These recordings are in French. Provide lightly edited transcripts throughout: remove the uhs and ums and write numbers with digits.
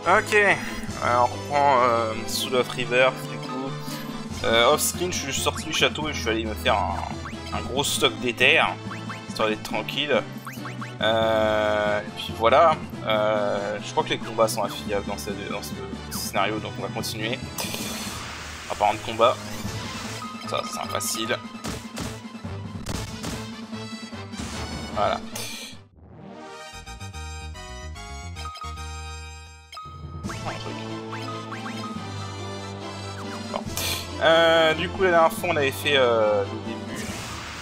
Ok, alors on reprend Soul of River du coup. Off-screen, je suis sorti du château et je suis allé me faire un gros stock d'éther, histoire d'être tranquille. Et puis voilà, je crois que les combats sont affiables dans ce scénario, donc on va continuer. En parlant de combat, ça c'est facile. Voilà. Bon. Du coup la dernière fois on avait fait le début du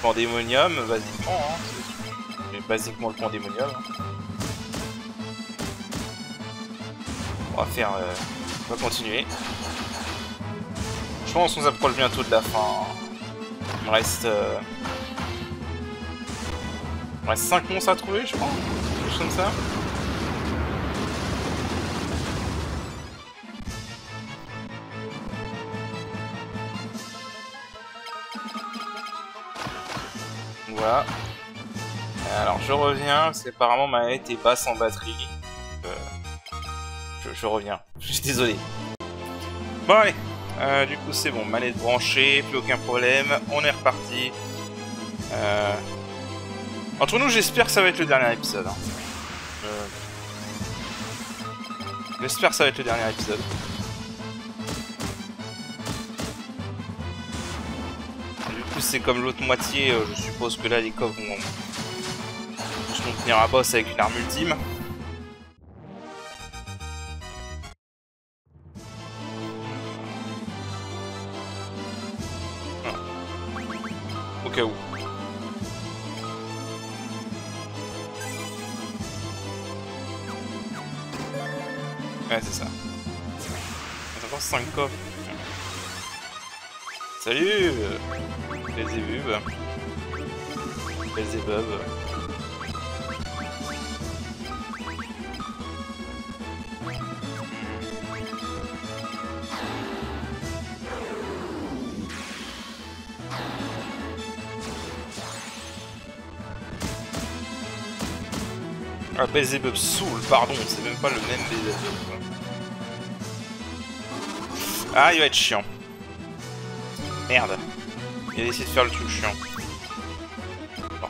Pandémonium, basiquement, hein. Basiquement le Pandémonium. On va faire, on va continuer. Je pense qu'on s'approche bientôt de la fin. Il me reste 5 monstres à trouver, je pense. Quelque chose comme ça. Voilà. Alors je reviens, parce qu'apparemment ma manette est basse en batterie. Je reviens. Je suis désolé. Bon allez. Du coup c'est bon, manette branchée, plus aucun problème. On est reparti. Entre nous, j'espère que ça va être le dernier épisode. Hein. J'espère que ça va être le dernier épisode. Du coup, c'est comme l'autre moitié. Je suppose que là, les coffres vont se contenir à boss avec une arme ultime. Voilà. Au cas où. Ouais, c'est ça. Il y a encore 5 coffres. Salut Belzebub. Belzebub. Ah, Belzebub Soul, pardon, c'est même pas le même Belzebub. Ah, il va être chiant. Merde. Il a essayé de faire le truc chiant. Bon.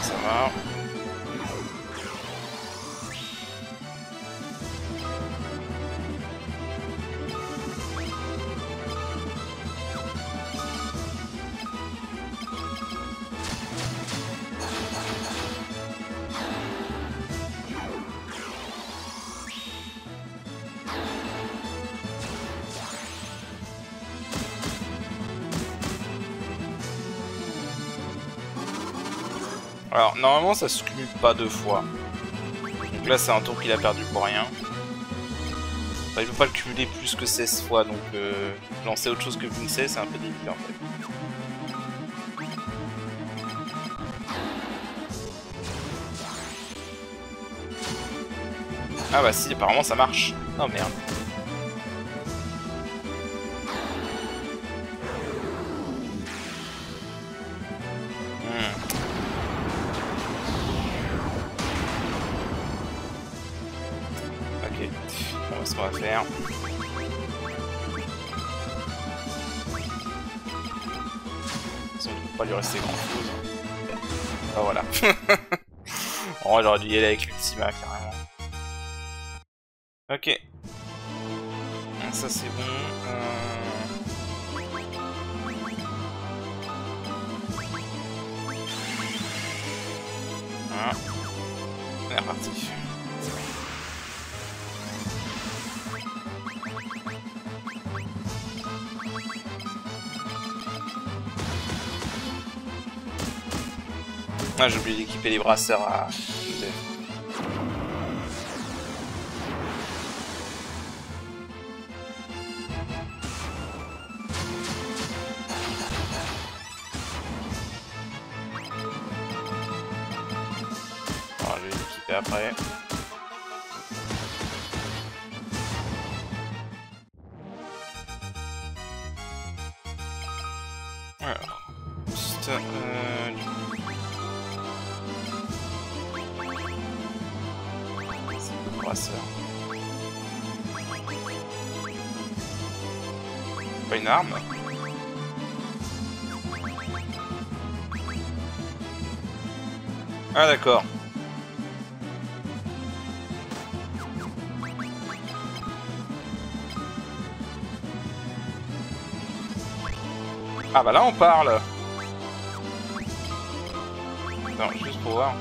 Ça va. Alors, normalement, ça se cumule pas 2 fois. Donc là, c'est un tour qu'il a perdu pour rien. Enfin, il peut pas le cumuler plus que 16 fois, donc lancer autre chose que Vincey, c'est un peu débile en fait. Ah bah si, apparemment ça marche. Oh merde. Ok, on va ce qu'on va faire. On ne peut pas lui rester grand chose. Ah voilà. En vrai, j'aurais dû y aller avec l'Ultima carrément. Ok. Ça c'est bon. Voilà. On est reparti. Ah, j'ai oublié d'équiper les brasseurs à... fait après. Alors, c'est le brasseur. Pas une arme. Ah d'accord. Ah bah là on parle. Attends, juste pour voir.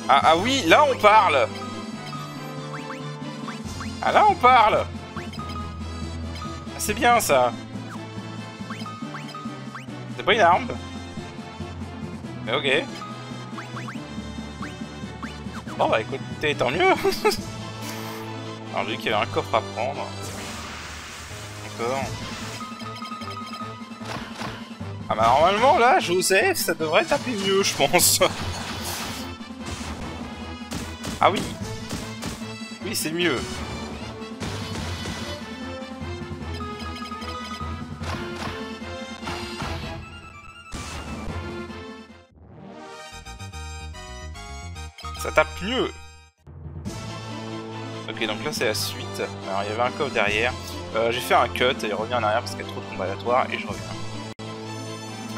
Ah oui, là on parle. Ah là on parle. Ah, c'est bien ça. C'est pas une arme. Mais ok. Bon bah écoutez, tant mieux. Alors j'ai vu qu'il y avait un coffre à prendre. D'accord. Ah bah normalement là, Joseph, ça devrait taper mieux je pense. Ah oui. Oui c'est mieux. Ça tape mieux. Ok, donc là c'est la suite. Alors il y avait un coffre derrière. J'ai fait un cut et il revient en arrière parce qu'il y a trop de combats aléatoires et je reviens.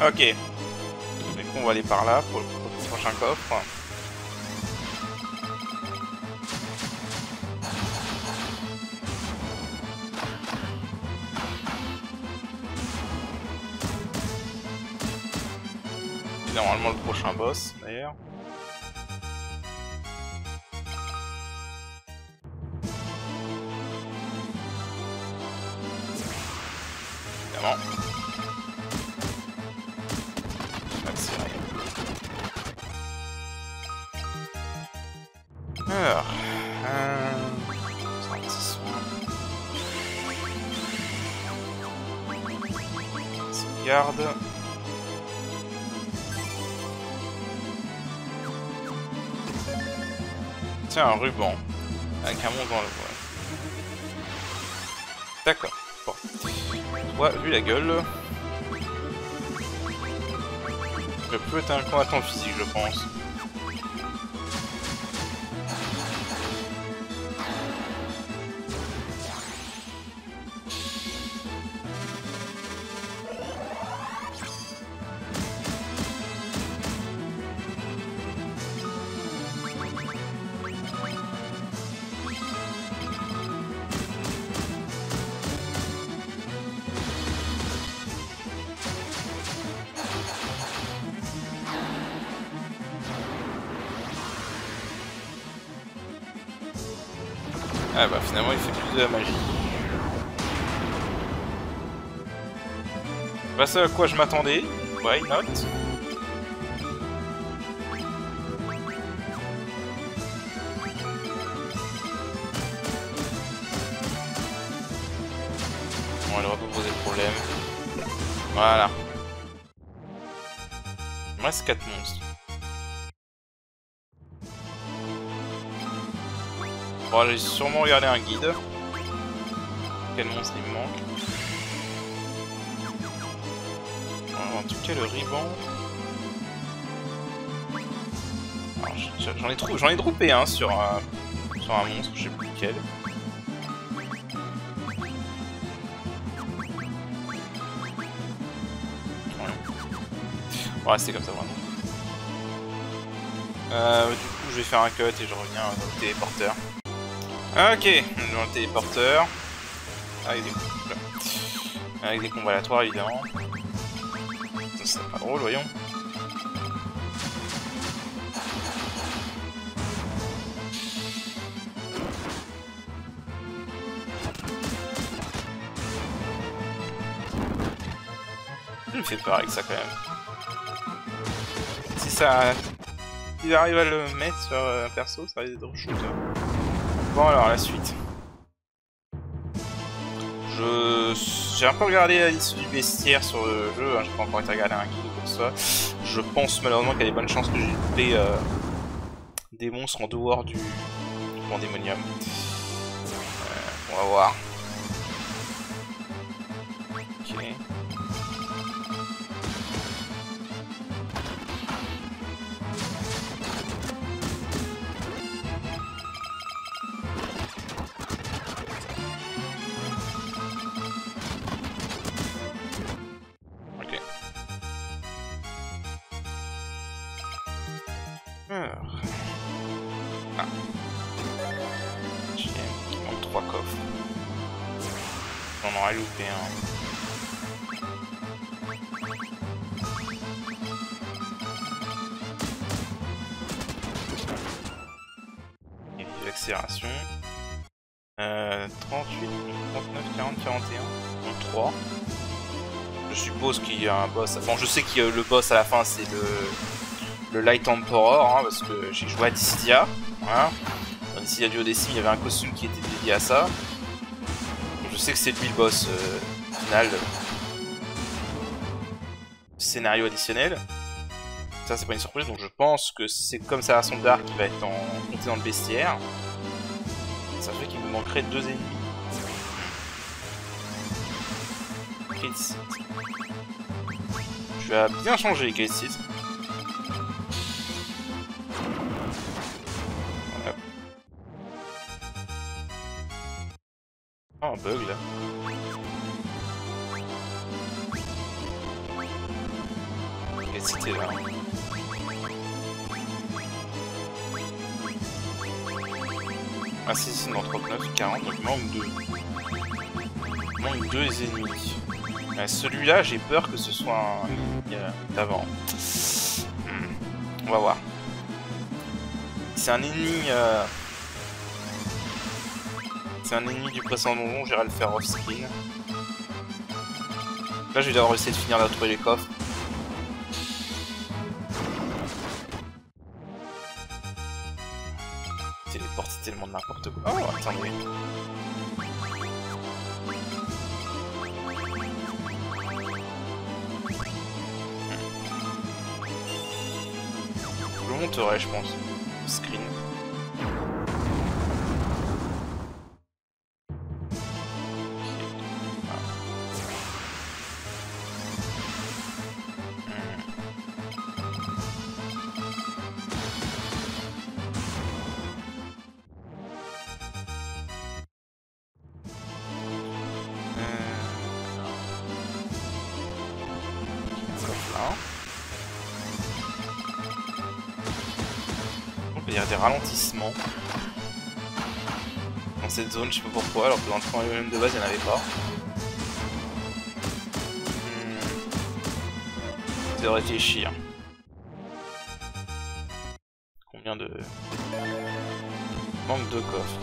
Ok. Du coup on va aller par là pour le prochain coffre. C'est normalement le prochain boss d'ailleurs. Évidemment. Alors, un petit soin. Sauvegarde. Tiens, un ruban. Avec un monstre dans le voile. D'accord. Bon. Ouais, vu la gueule. Je peux être un combattant physique, je pense. Ah bah finalement il fait plus de la magie. Bah c'est à quoi je m'attendais. Why not? Bon, elle va pas poser de problème. Voilà. Il me reste 4 monstres. Bon, j'ai sûrement regardé un guide. Quel monstre il me manque? En tout cas, le ruban. J'en ai droppé un sur un monstre, je sais plus lequel. On va rester comme ça vraiment. Du coup, je vais faire un cut et je reviens dans le téléporteur. Ok, dans le téléporteur. Avec des combats aléatoires évidemment. Ça serait pas drôle, voyons. Il me fait peur avec ça quand même. Si ça... Il arrive à le mettre sur un perso, ça risque d'être shooter. Bon alors la suite. Je j'ai un peu regardé la liste du bestiaire sur le jeu, hein, j'ai pas encore été regarder un guide ou quoi que ce soit. Je pense malheureusement qu'il y a des bonnes chances que j'ai loupé des monstres en dehors du Pandémonium. On va voir. Ok. Ok. Alors. Ah. Il manque 3 coffres. J'en aurais loupé un. Et l'accélération. 38, 39, 40, 41. Donc 3. Je suppose qu'il y a un boss. Bon, je sais que le boss à la fin c'est le Light Emperor, hein, parce que j'ai joué à Dissidia. Voilà. Dans Dissidia Duodécime, il y avait un costume qui était dédié à ça. Donc, je sais que c'est lui le boss final. Scénario additionnel. Ça, c'est pas une surprise, donc je pense que c'est comme ça à son Dark qui va être monté dans le bestiaire. Ça fait qu'il me manquerait 2 ennemis. Crit Seed. Tu as bien changé, Crit Seed. Voilà. Oh, un bug là. Crit Seed est là. Ah si, c'est dans 39, 40, donc il manque 2. Il manque 2 ennemis. Celui-là, j'ai peur que ce soit un ennemi d'avant. On va voir. C'est un ennemi... C'est un ennemi du précédent donjon, j'irai le faire off-screen. Là, je vais d'abord essayer de finir de trouver les coffres. Téléporter tellement de n'importe quoi. Oh, attendez. Je le monterai, je pense. Screen. Il y a des ralentissements dans cette zone, je sais pas pourquoi, alors que dans le Pandémonium de base il n'y en avait pas. Je vais réfléchir. Combien de... Manque de coffres.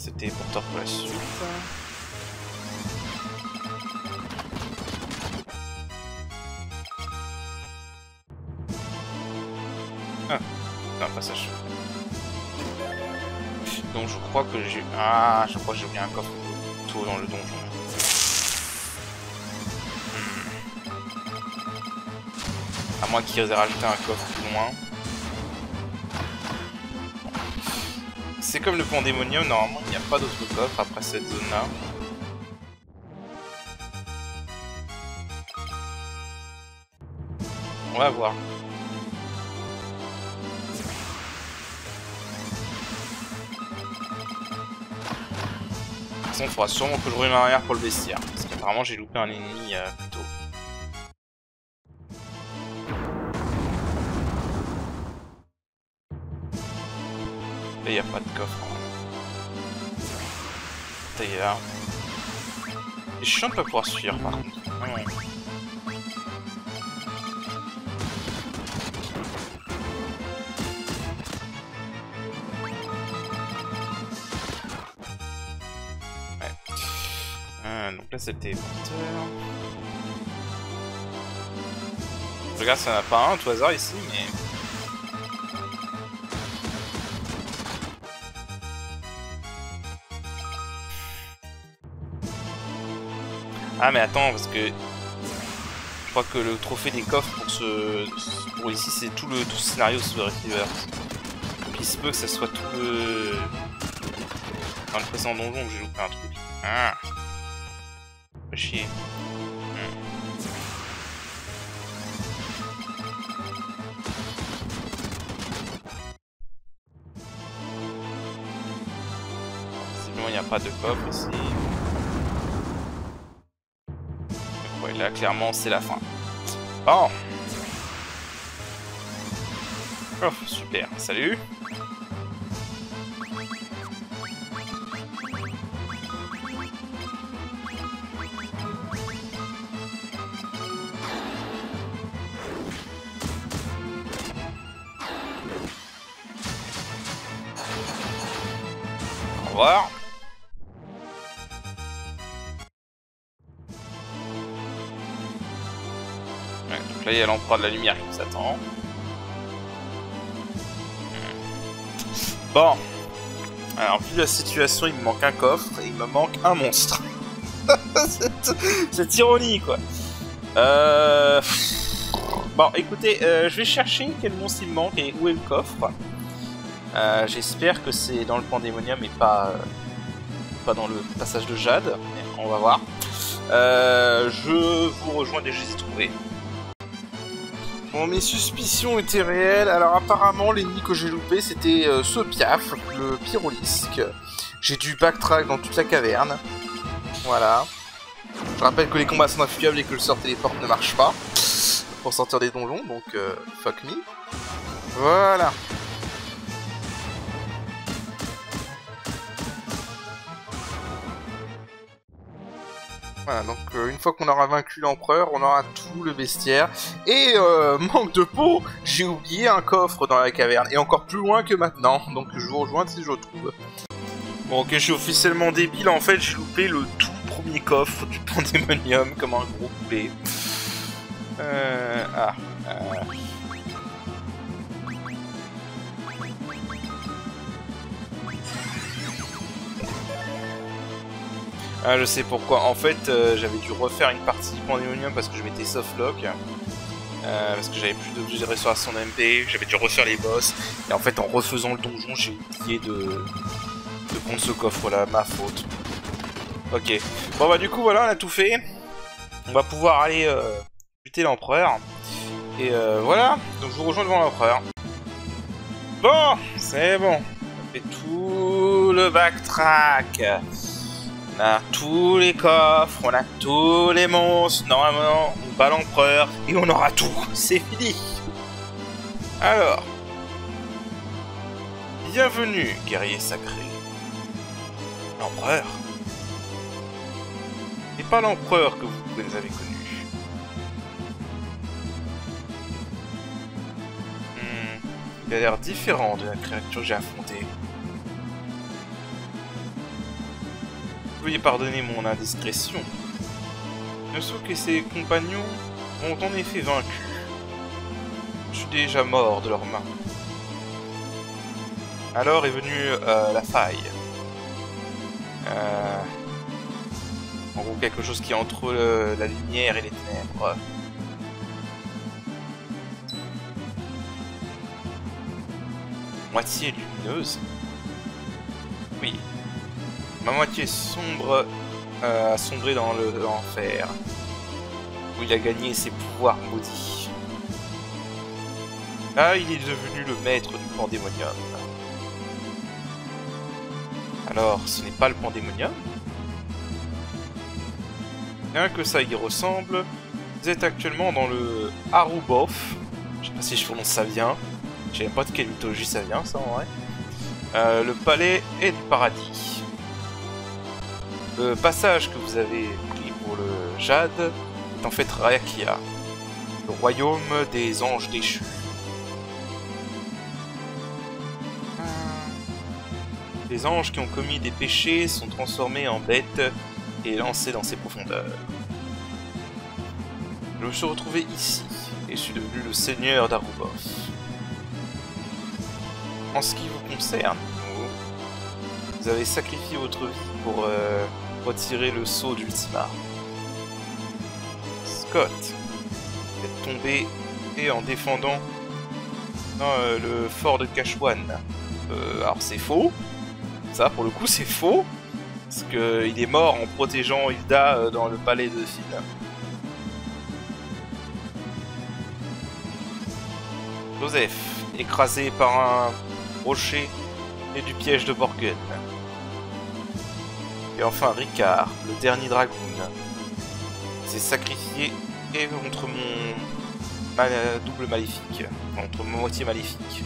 C'est téléporteur pour la suite. Ah, c'est un passage. Donc je crois que j'ai... Ah, je crois que j'ai oublié un coffre tout dans le donjon. À moins qu'ils aient rajouté un coffre plus loin. C'est comme le Pandémonium, normalement il n'y a pas d'autre coffre après cette zone là. On va voir. De toute façon il faudra sûrement que je revienne en arrière pour le bestiaire. Parce qu'apparemment j'ai loupé un ennemi plus tôt. Là il n'y a pas de coffre. D'ailleurs. Et je suis chiant de pas pouvoir suivre par contre. Ouais. Donc là c'est le téléporteur. Je regarde s'il n'y en a pas un, tout hasard ici, mais... Ah mais attends, parce que... Je crois que le trophée des coffres pour ici c'est tout le scénario sous le Retrievers. Donc il se peut que ça soit tout le... Dans le précédent donjon que j'ai loupé un truc. Ah. Pas chier. Sinon il n'y a pas de coffre ici. Ouais, là clairement c'est la fin. Bon. Oh, super. Salut. Au revoir. Ouais, donc là il y a l'empereur de la lumière qui nous attend. Bon. Alors vu la situation, il me manque un coffre et il me manque un monstre. Cette ironie quoi. Bon écoutez, je vais chercher quel monstre il me manque et où est le coffre. J'espère que c'est dans le Pandémonium et pas dans le passage de Jade. On va voir. Je vous rejoins dès que je les ai trouvés. Bon, mes suspicions étaient réelles. Alors apparemment, l'ennemi que j'ai loupé, c'était ce Piaf, le Pyrolisque. J'ai dû backtrack dans toute la caverne. Voilà. Je rappelle que les combats sont infugables et que le sort téléporte ne marche pas pour sortir des donjons, donc fuck me. Voilà. Voilà, donc une fois qu'on aura vaincu l'empereur, on aura tout le bestiaire. Et manque de peau, j'ai oublié un coffre dans la caverne, et encore plus loin que maintenant, donc je vous rejoins si je le trouve. Bon ok, je suis officiellement débile, en fait j'ai loupé le tout premier coffre du Pandémonium comme un gros poulet. Ah, je sais pourquoi. En fait, j'avais dû refaire une partie du Pandémonium parce que je m'étais softlock. Parce que j'avais plus d'objets de restauration d'MP, j'avais dû refaire les boss. Et en fait, en refaisant le donjon, j'ai oublié de prendre ce coffre-là, ma faute. Ok. Bon bah du coup, voilà, on a tout fait. On va pouvoir aller buter l'empereur. Et voilà, donc je vous rejoins devant l'empereur. Bon, c'est bon. On fait tout le backtrack. On a tous les coffres, on a tous les monstres, normalement on bat l'empereur et on aura tout, c'est fini. Alors, bienvenue guerrier sacré. L'empereur. Et pas l'empereur que vous avez connu. Il a l'air différent de la créature que j'ai affrontée. Veuillez pardonner mon indiscrétion. Yosuke et ses compagnons m'ont en effet vaincu. Je suis déjà mort de leurs mains. Alors est venue la faille. En gros quelque chose qui est entre la lumière et les ténèbres. Moitié lumineuse. Oui. Ma moitié sombre a sombré dans l'enfer, où il a gagné ses pouvoirs maudits. Là, il est devenu le maître du Pandémonium. Alors, ce n'est pas le Pandémonium? Bien que ça y ressemble, vous êtes actuellement dans le Harubof. Je sais pas si je prononce ça bien. Je sais même pas de quelle mythologie ça vient, ça, en vrai. Le palais est du paradis. Le passage que vous avez pris pour le Jade est en fait Rayakia, le royaume des anges déchus. Les anges qui ont commis des péchés sont transformés en bêtes et lancé dans ses profondeurs. Je me suis retrouvé ici et suis devenu le seigneur d'Arubov. En ce qui vous concerne, vous avez sacrifié votre vie pour retirer le sceau d'Ultima. Scott, vous êtes tombé et en défendant le fort de Kashwan. Alors c'est faux, ça pour le coup c'est faux, parce qu'il est mort en protégeant Hilda dans le palais de Finn. Joseph, écrasé par un rocher et du piège de Borgen. Et enfin Ricard, le dernier dragoon, s'est sacrifié et contre mon double maléfique, contre ma moitié maléfique.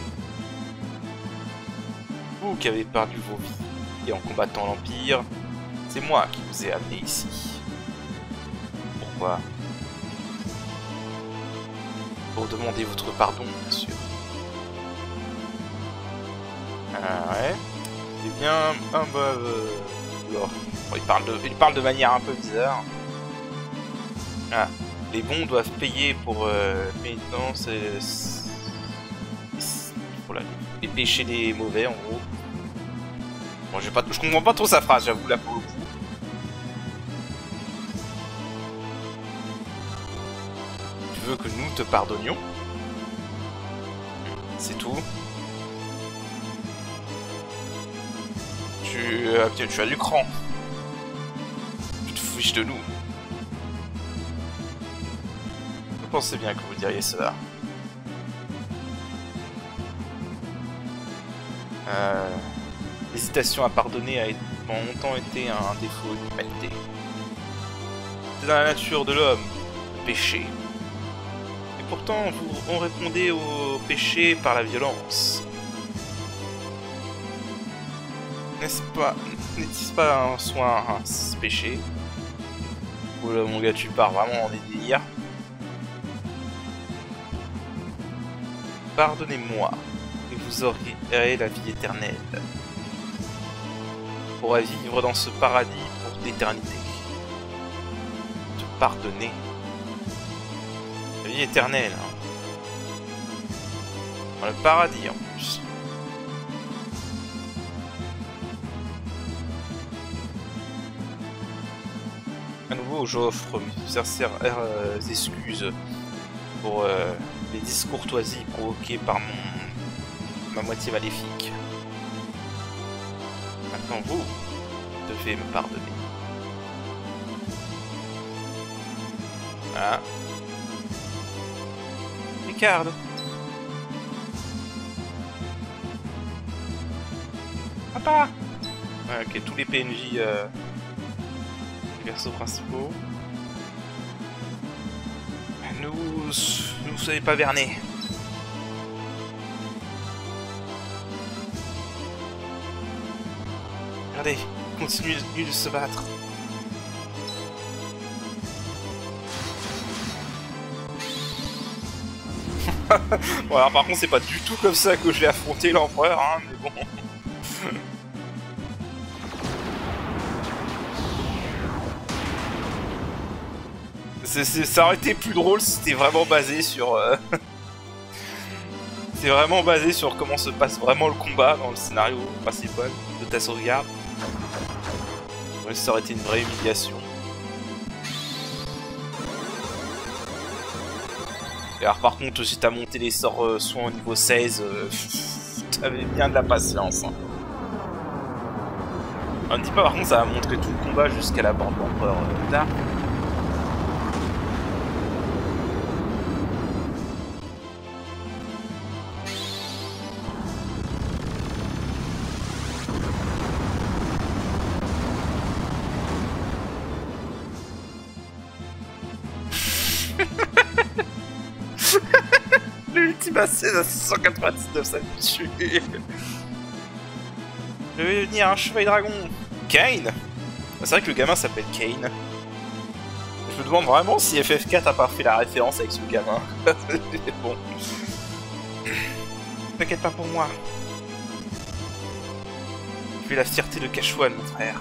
Vous qui avez perdu vos vies et en combattant l'Empire, c'est moi qui vous ai amené ici. Pourquoi? Pour demander votre pardon, bien sûr. Ah ouais. Eh bien, il parle de manière un peu bizarre. Ah, les bons doivent payer pour pénitence voilà, les péchés des mauvais, en gros. Bon, je comprends pas trop sa phrase, j'avoue, là, pour le coup. Tu veux que nous te pardonnions? C'est tout. Tu as du cran. Tu te fiches de nous. Je pensais bien que vous diriez cela. L'hésitation à pardonner a pendant longtemps été un défaut de l'humanité. C'est dans la nature de l'homme, le péché. Et pourtant, on répondait au péché par la violence. N'est-ce pas un soin, ce péché? Oh là, mon gars, tu pars vraiment en délire. Pardonnez-moi, et vous aurez la vie éternelle. Vous pourrez vivre dans ce paradis pour l'éternité. Te pardonner. La vie éternelle. Hein. Dans le paradis, en plus. À nouveau, j'offre mes sincères excuses pour les discourtoisies provoquées par ma moitié maléfique. Maintenant, vous devez me pardonner. Voilà. Ricard. Papa. Ok, tous les PNJ persos principaux. Ne vous soyez pas berné. Regardez, continuez de se battre. Bon alors par contre c'est pas du tout comme ça que je l'ai affronté l'empereur, hein, mais bon. Ça aurait été plus drôle si c'était vraiment basé sur... C'est vraiment basé sur comment se passe vraiment le combat dans le scénario principal de ta sauvegarde. Ouais, ça aurait été une vraie humiliation. Et alors par contre, si t'as monté les sorts soins au niveau 16, t'avais bien de la patience. Hein. On ne dit pas par contre, ça va montrer tout le combat jusqu'à la bande d'empereur tard. L'ultima scène à 699, ça me tue. Je vais devenir un chevalier dragon. Kane. C'est vrai que le gamin s'appelle Kane. Je me demande vraiment si FF4 a pas fait la référence avec ce gamin. Bon. T'inquiète pas pour moi. Je suis la fierté de Kashwan, mon frère.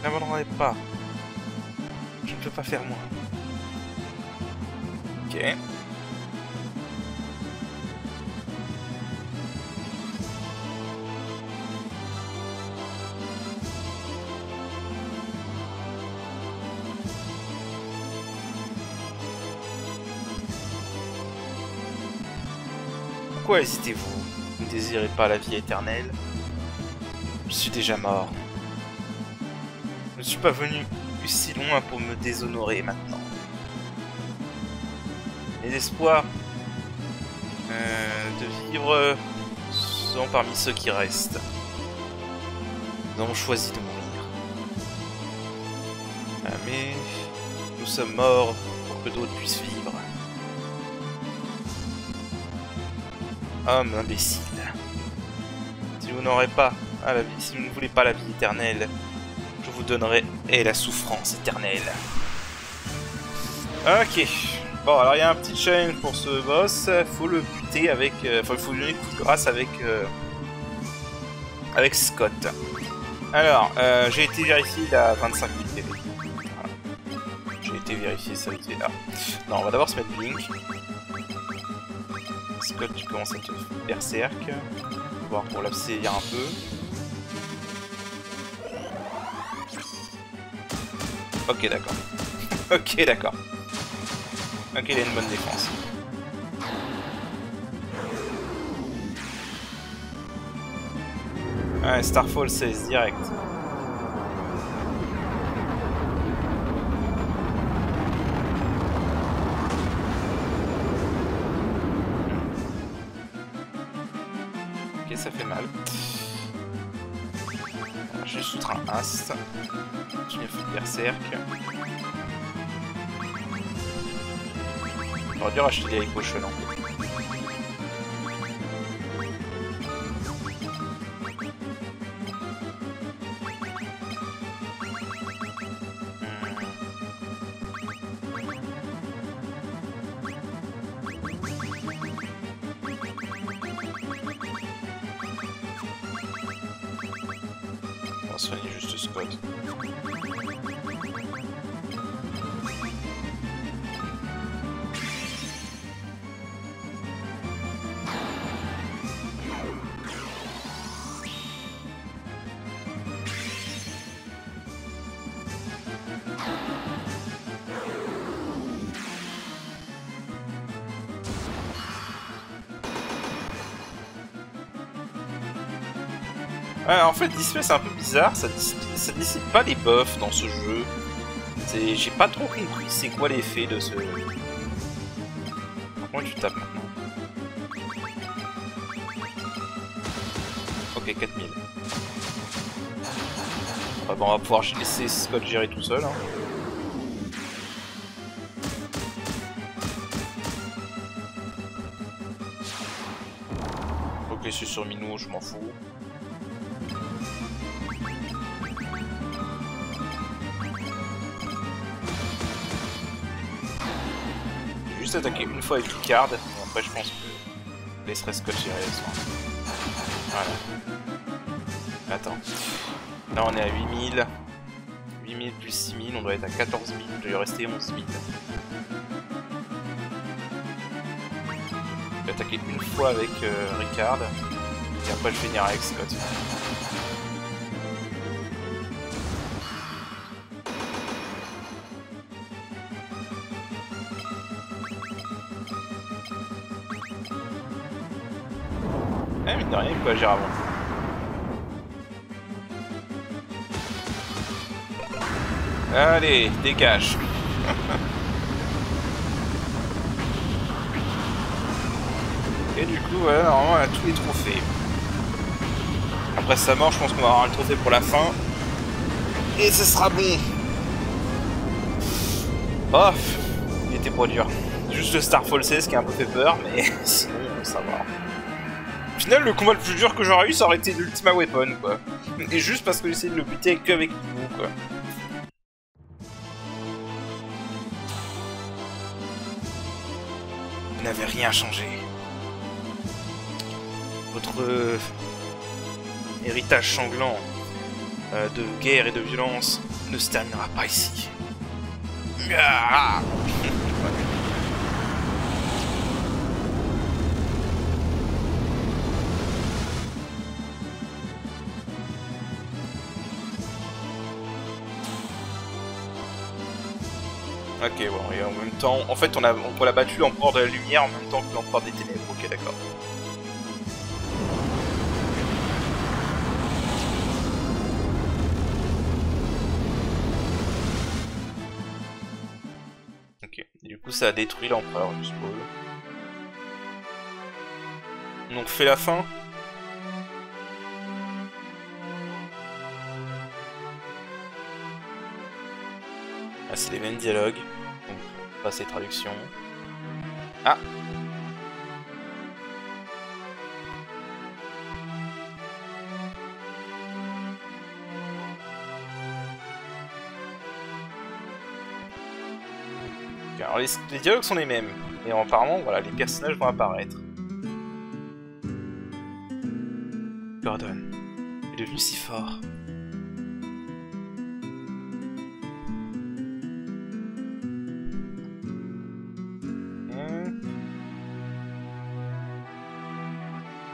N'abandonnez pas. Je ne peux pas faire moi. Ok. Pourquoi hésitez-vous? Vous ne désirez pas la vie éternelle? Je suis déjà mort. Je ne suis pas venu si loin pour me déshonorer maintenant. Les espoirs de vivre sont parmi ceux qui restent. Nous avons choisi de mourir. Mais nous sommes morts pour que d'autres puissent vivre. Homme imbécile. Si vous n'aurez pas la vie, si vous ne voulez pas la vie éternelle, je vous donnerai la souffrance éternelle. Ok. Bon, alors il y a un petit challenge pour ce boss. Faut le buter avec, enfin, il faut lui donner coup de grâce avec Scott. Alors, j'ai été vérifié, il a 25 000 PV. Voilà. J'ai été vérifié, ça été là. Non, on va d'abord se mettre Blink. Scott, tu commences à te berserk. On va voir pour l'abséir un peu. Ok, d'accord. Ok, d'accord. Ok, il a une bonne défense. Ouais, Starfall 16 direct. Ok, ça fait mal. J'ai juste un As. Je viens faire berserk. J'aurais dû racheter des potions en fait. On va soigner juste Scott. Ouais, en fait, Display c'est un peu bizarre, ça dissipe pas les buffs dans ce jeu. J'ai pas trop compris c'est quoi l'effet de ce... Comment tu tapes maintenant? Ok, 4000. Ouais, bon, on va pouvoir laisser Scott gérer tout seul. Hein. Ok, c'est sur Minou, je m'en fous. Juste attaquer une fois avec Ricard, et après je pense que je laisserai Scott gérer le soin. Voilà. Attends. Là on est à 8000. 8000 plus 6000, on doit être à 14 000, il doit lui rester 11 000. Je vais attaquer une fois avec Ricard, et après je finirai avec Scott. Eh, mine de rien, il peut agir avant. Allez, dégage. Et du coup, voilà, normalement, on a tous les trophées. Après sa mort, je pense qu'on va avoir le trophée pour la fin. Et ce sera bon. Oh, il était pas dur. Juste le Starfall 16 qui a un peu fait peur, mais sinon, ça va. Au final, le combat le plus dur que j'aurais eu, ça aurait été l'Ultima Weapon, quoi. Et juste parce que j'essayais de le buter qu'avec vous, quoi. Vous n'avez rien changé. Votre héritage sanglant de guerre et de violence ne se terminera pas ici. Ah. Ok, bon, et en même temps, en fait, on l'a battu l'empereur de la lumière en même temps que l'empereur des ténèbres. Ok, d'accord. Ok, et du coup, ça a détruit l'empereur, je suppose. Donc, fait la fin. Ah, c'est les mêmes dialogues. Donc, passer traduction. Ah! Okay, alors, les dialogues sont les mêmes. Et apparemment, voilà, les personnages vont apparaître. Gordon est devenu si fort.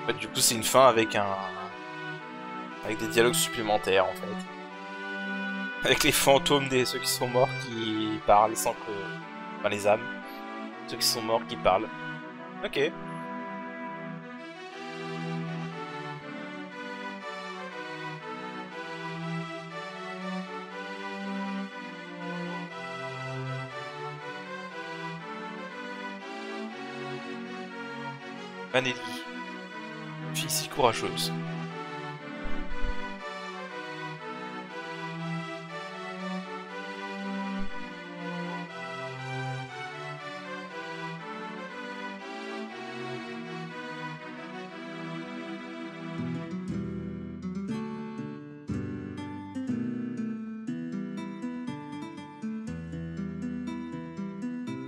En fait, du coup, c'est une fin avec avec des dialogues supplémentaires, en fait. Avec les fantômes de ceux qui sont morts qui parlent sans que... Enfin, les âmes. Ceux qui sont morts qui parlent. Ok. Vanelli. Fille si courageuse.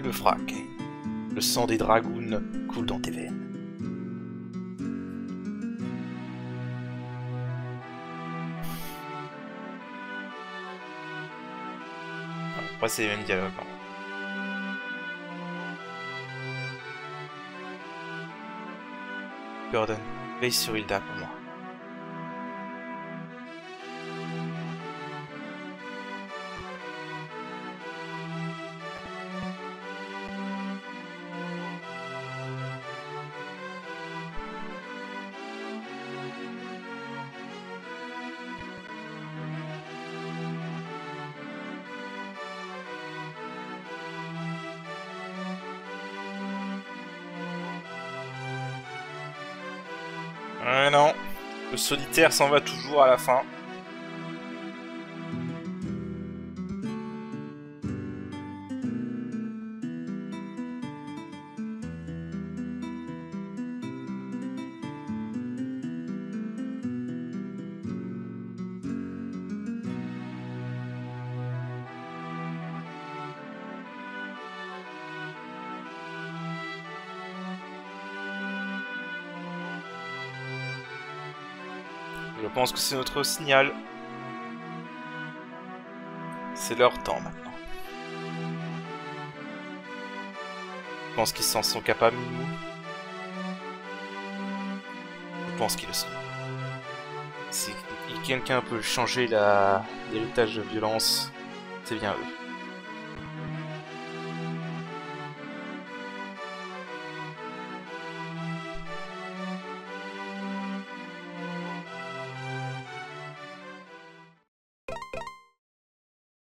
Le frac. Le sang des dragounes coule dans tes veines. Après, c'est les mêmes dialogues. Gordon, veille sur Hilda pour moi. Non, le solitaire s'en va toujours à la fin. Je pense que c'est notre signal. C'est leur temps maintenant. Je pense qu'ils s'en sont capables, nous. Je pense qu'ils le sont. Si quelqu'un peut changer l'héritage de violence, c'est bien eux.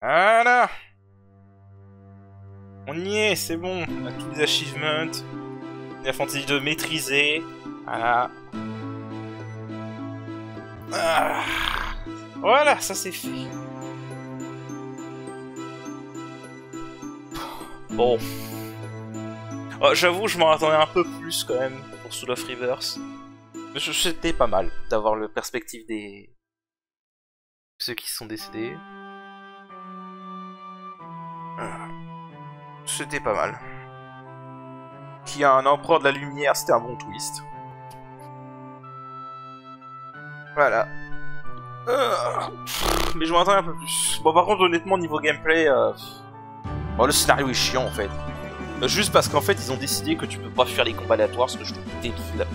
Voilà! On y est, c'est bon. On a tous les achievements. La fantaisie de maîtriser. Voilà. Ah. Voilà, ça c'est fait. Bon. Oh, j'avoue, je m'en attendais un peu plus quand même pour Soul of Rivers. Mais c'était pas mal d'avoir la perspective des... ceux qui sont décédés. C'était pas mal. Qui a un empereur de la lumière, c'était un bon twist. Voilà. mais je m'attendais un peu plus. Bon, par contre, honnêtement, niveau gameplay, bon, le scénario est chiant en fait. Juste parce qu'en fait, ils ont décidé que tu peux pas faire les combats aléatoires, ce que je trouve débile.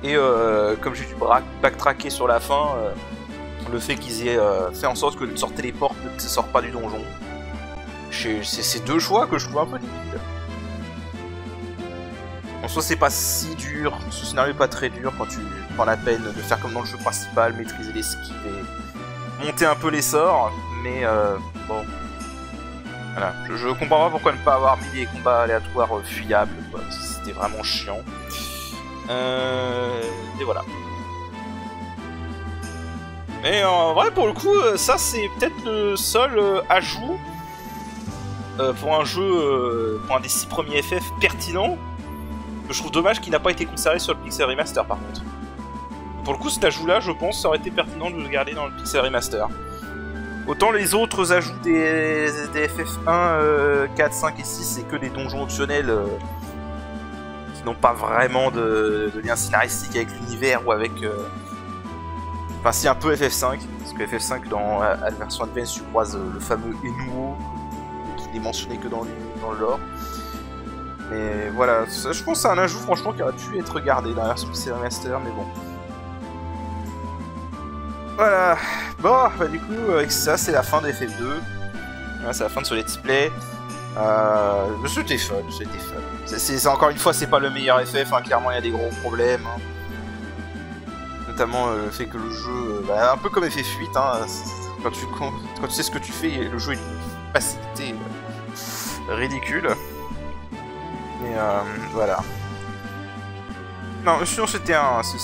Et comme j'ai dû backtracker sur la fin, le fait qu'ils aient fait en sorte que le sort téléporte ne te sort pas du donjon. C'est deux choix que je trouve un peu débiles. En soi, c'est pas si dur, ce scénario est pas très dur quand tu prends la peine de faire comme dans le jeu principal, maîtriser les skills et monter un peu les sorts, mais bon. Voilà, je comprends pas pourquoi ne pas avoir mis des combats aléatoires fuyables, quoi. C'était vraiment chiant. Et voilà. Et en vrai, pour le coup, ça c'est peut-être le seul ajout pour un jeu, pour un des 6 premiers FF pertinent. Je trouve dommage qu'il n'a pas été conservé sur le Pixel Remaster par contre. Pour le coup, cet ajout-là, je pense, ça aurait été pertinent de le garder dans le Pixel Remaster. Autant les autres ajouts des FF1, 4, 5 et 6, c'est que des donjons optionnels qui n'ont pas vraiment de lien scénaristique avec l'univers ou avec... Enfin, si un peu FF5, parce que FF5, dans la version Advance, tu croises le fameux Enuo, qui n'est mentionné que dans le lore. Mais voilà, ça, je pense que c'est un ajout franchement qui aurait pu être gardé dans la version PC Remaster, mais bon. Voilà, bon, bah du coup, avec ça, c'est la fin de FF2. Voilà, c'est la fin de ce let's play. C'était fun, c'était fun. C'est encore une fois, c'est pas le meilleur FF, hein, clairement il y a des gros problèmes. Hein. Notamment le fait que le jeu, un peu comme FF8, hein, quand tu sais ce que tu fais, le jeu est d'une facilité ridicule. Mais voilà. Non, sinon c'était un jeu...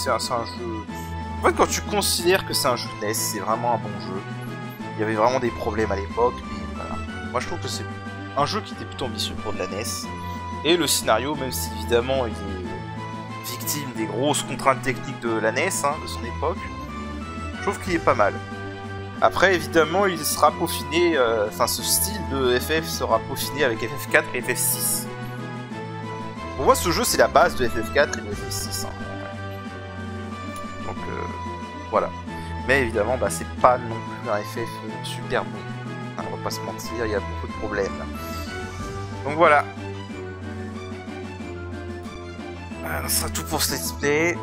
En fait, quand tu considères que c'est un jeu NES, c'est vraiment un bon jeu. Il y avait vraiment des problèmes à l'époque, mais voilà. Moi je trouve que c'est un jeu qui était plutôt ambitieux pour de la NES. Et le scénario, même si évidemment il est victime des grosses contraintes techniques de la NES, hein, de son époque, je trouve qu'il est pas mal. Après, évidemment, il sera peaufiné, ce style de FF sera peaufiné avec FF4 et FF6. Pour moi, ce jeu, c'est la base de FF4 et de FF6. Hein. Donc, voilà. Mais évidemment, c'est pas non plus un FF super bon. Hein, on va pas se mentir, il y a beaucoup de problèmes. Donc voilà. Ça sera tout pour ce let's play.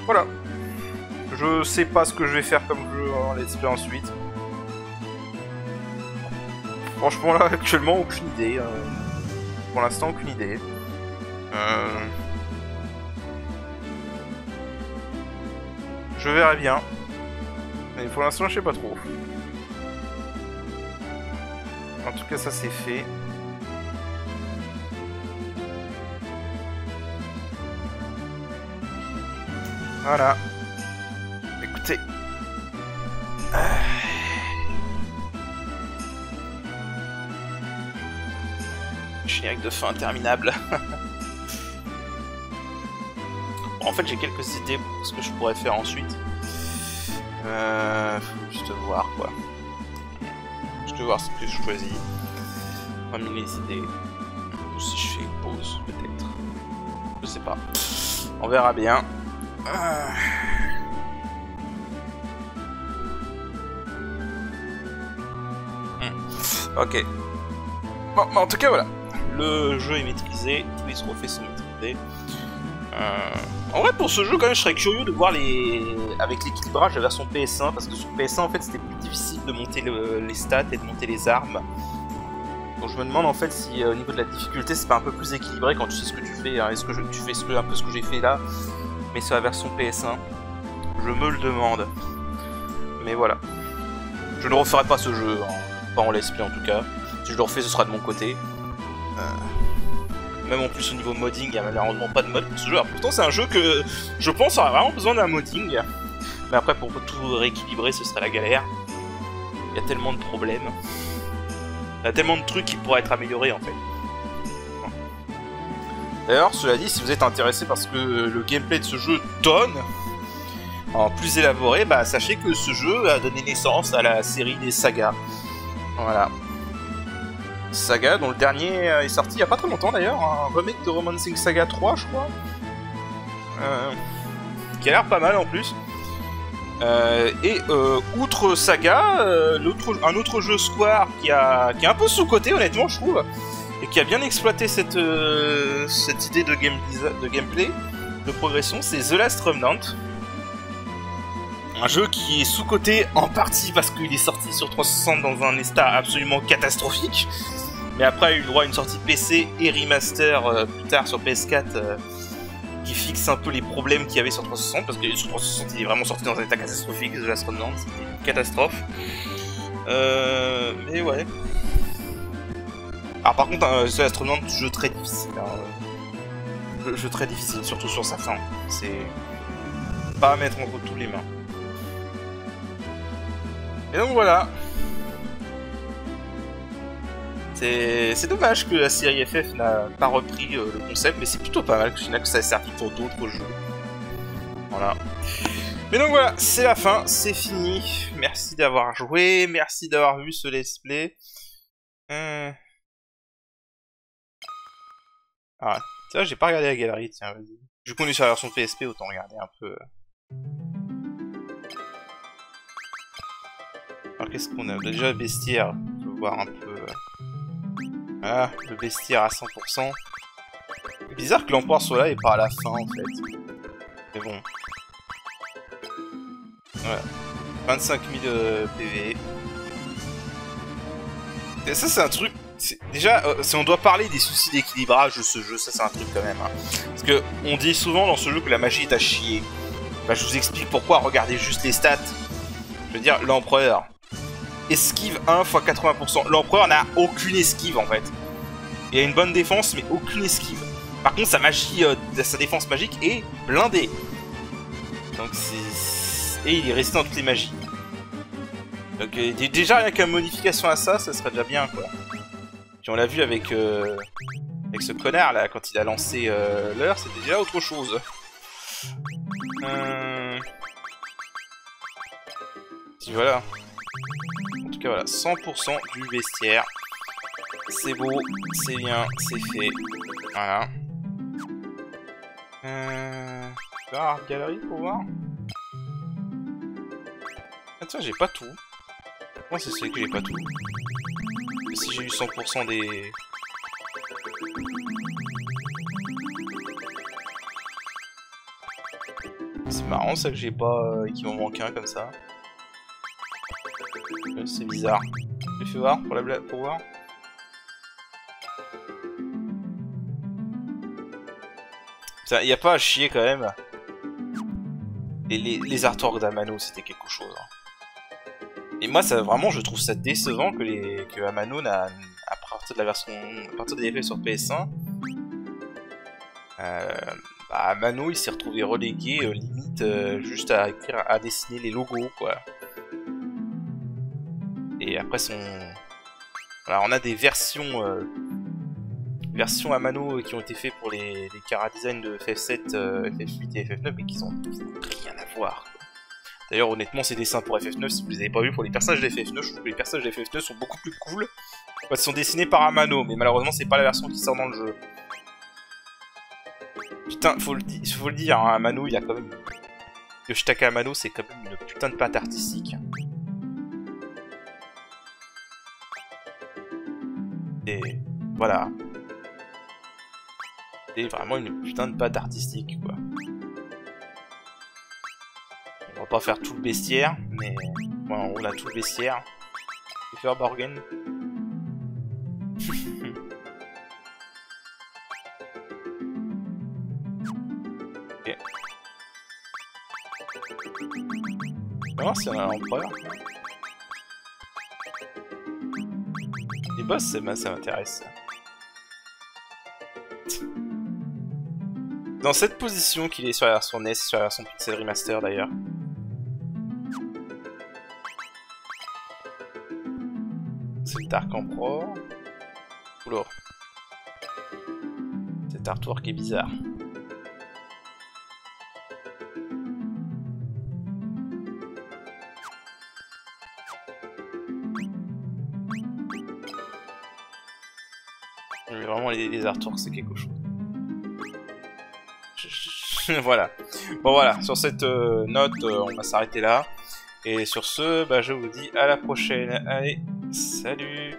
Voilà. Je sais pas ce que je vais faire comme jeu en let's play ensuite. Franchement là, actuellement, aucune idée. Pour l'instant, aucune idée. Je verrai bien. Mais pour l'instant, je sais pas trop. En tout cas, ça c'est fait. Voilà. Écoutez. Générique de fin interminable. En fait, j'ai quelques idées pour ce que je pourrais faire ensuite. Faut juste voir quoi. Juste voir ce que je choisis. Parmi les idées. Ou si je fais une pause, peut-être. Je sais pas. On verra bien. Ok. Bon, en tout cas, voilà. Le jeu est maîtrisé, tous les trophées sont maîtrisés. En vrai, pour ce jeu, quand même, je serais curieux de voir avec l'équilibrage de la version PS1, parce que sur PS1, en fait, c'était plus difficile de monter les stats et de monter les armes. Donc je me demande, en fait, si au niveau de la difficulté, c'est pas un peu plus équilibré quand tu sais ce que tu fais. Hein. Est-ce que tu fais un peu ce que j'ai fait là, mais sur la version PS1 ? Je me le demande. Mais voilà. Je ne referai pas ce jeu, hein. Pas en let's play en tout cas. Si je le refais, ce sera de mon côté. Même en plus au niveau modding, il n'y a malheureusement pas de mod pour ce jeu. Alors pourtant c'est un jeu que je pense aurait vraiment besoin d'un modding. Mais après pour tout rééquilibrer ce serait la galère. Il y a tellement de problèmes. Il y a tellement de trucs qui pourraient être améliorés en fait. D'ailleurs cela dit, si vous êtes intéressé parce que le gameplay de ce jeu donne en plus élaboré, sachez que ce jeu a donné naissance à la série des sagas. Voilà. Saga, dont le dernier est sorti il y a pas très longtemps d'ailleurs, un remake de Romancing Saga 3 je crois. qui a l'air pas mal en plus. Outre Saga, un autre jeu Square qui est un peu sous-coté honnêtement je trouve, et qui a bien exploité cette idée de gameplay, de progression, c'est The Last Remnant. Un jeu qui est sous-coté en partie parce qu'il est sorti sur 360 dans un état absolument catastrophique, mais après il a eu le droit à une sortie PC et remaster plus tard sur PS4 qui fixe un peu les problèmes qu'il y avait sur 360, parce que sur 360 il est vraiment sorti dans un état catastrophique, The Last Remnant, c'était une catastrophe. Mais ouais. Alors par contre, The Last Remnant, jeu très difficile. Hein. Jeu très difficile, surtout sur sa fin. C'est pas à mettre entre tous les mains. Et donc voilà. C'est dommage que la série FF n'a pas repris le concept, mais c'est plutôt pas mal que ça ait servi pour d'autres jeux. Voilà. Mais donc voilà, c'est la fin, c'est fini. Merci d'avoir joué, merci d'avoir vu ce let's play. Ah, tiens, j'ai pas regardé la galerie, tiens, vas-y. Vu qu'on est sur la version PSP, autant regarder un peu. Alors qu'est-ce qu'on a? Déjà le bestiaire, on peut voir un peu... Ah, le bestiaire à 100%. C'est bizarre que l'empereur soit là et pas à la fin en fait. Mais bon. Voilà. 25 000 PV. Et ça c'est un truc... Déjà, si on doit parler des soucis d'équilibrage de ce jeu, ça c'est un truc quand même. Hein. Parce que on dit souvent dans ce jeu que la magie est à chier. Bah je vous explique pourquoi, regardez juste les stats. Je veux dire, l'empereur... Esquive 1 x 80%. L'empereur n'a aucune esquive en fait. Il a une bonne défense mais aucune esquive. Par contre sa magie, sa défense magique est blindée. Donc c'est... Et il est resté dans toutes les magies. Donc déjà rien qu'une modification à ça, ça serait déjà bien quoi. Puis on l'a vu avec ce connard là, quand il a lancé l'heure, c'était déjà autre chose. Puis voilà. En tout cas voilà, 100% du vestiaire. C'est beau, c'est bien, c'est fait. Voilà. Là, galerie pour voir. Ah tiens, j'ai pas tout. Comment c'est celui que j'ai pas tout? Mais si j'ai eu 100% des... C'est marrant ça que j'ai pas... qu'il m'en manque un comme ça. C'est bizarre. Je fais voir pour la blague, pour voir. Il n'y a pas à chier quand même. Et les artworks d'Amano c'était quelque chose. Hein. Et moi ça vraiment je trouve ça décevant que Amano n'a à partir de la version. À partir des effets sur PS1. Amano il s'est retrouvé relégué limite juste à écrire, à dessiner les logos quoi. Et après son... Voilà, on a des versions Amano qui ont été faites pour les chara design de FF7, FF8 et FF9, mais qui n'ont rien à voir. D'ailleurs, honnêtement, ces dessins pour FF9, si vous les avez pas vus pour les personnages de FF9, je trouve que les personnages de FF9 sont beaucoup plus cool. Ils sont dessinés par Amano, mais malheureusement, c'est pas la version qui sort dans le jeu. Putain, faut le dire, hein, Amano, il a quand même... Yoshitaka Amano, c'est quand même une putain de patte artistique. Et voilà. C'est vraiment une putain de patte artistique, quoi. On va pas faire tout le bestiaire, mais... Bon, on a tout le bestiaire. Je vais faire Borgen. Ok. On va voir si on a l'empereur. Les boss, ça m'intéresse. Dans cette position qu'il est sur la version NES, sur la version Pixel Remaster d'ailleurs. C'est le Dark Emperor. Oula. Cet artwork est bizarre. Mais vraiment les artworks c'est quelque chose. Voilà. Bon voilà, sur cette note, on va s'arrêter là. Et sur ce, bah, je vous dis à la prochaine. Allez, salut!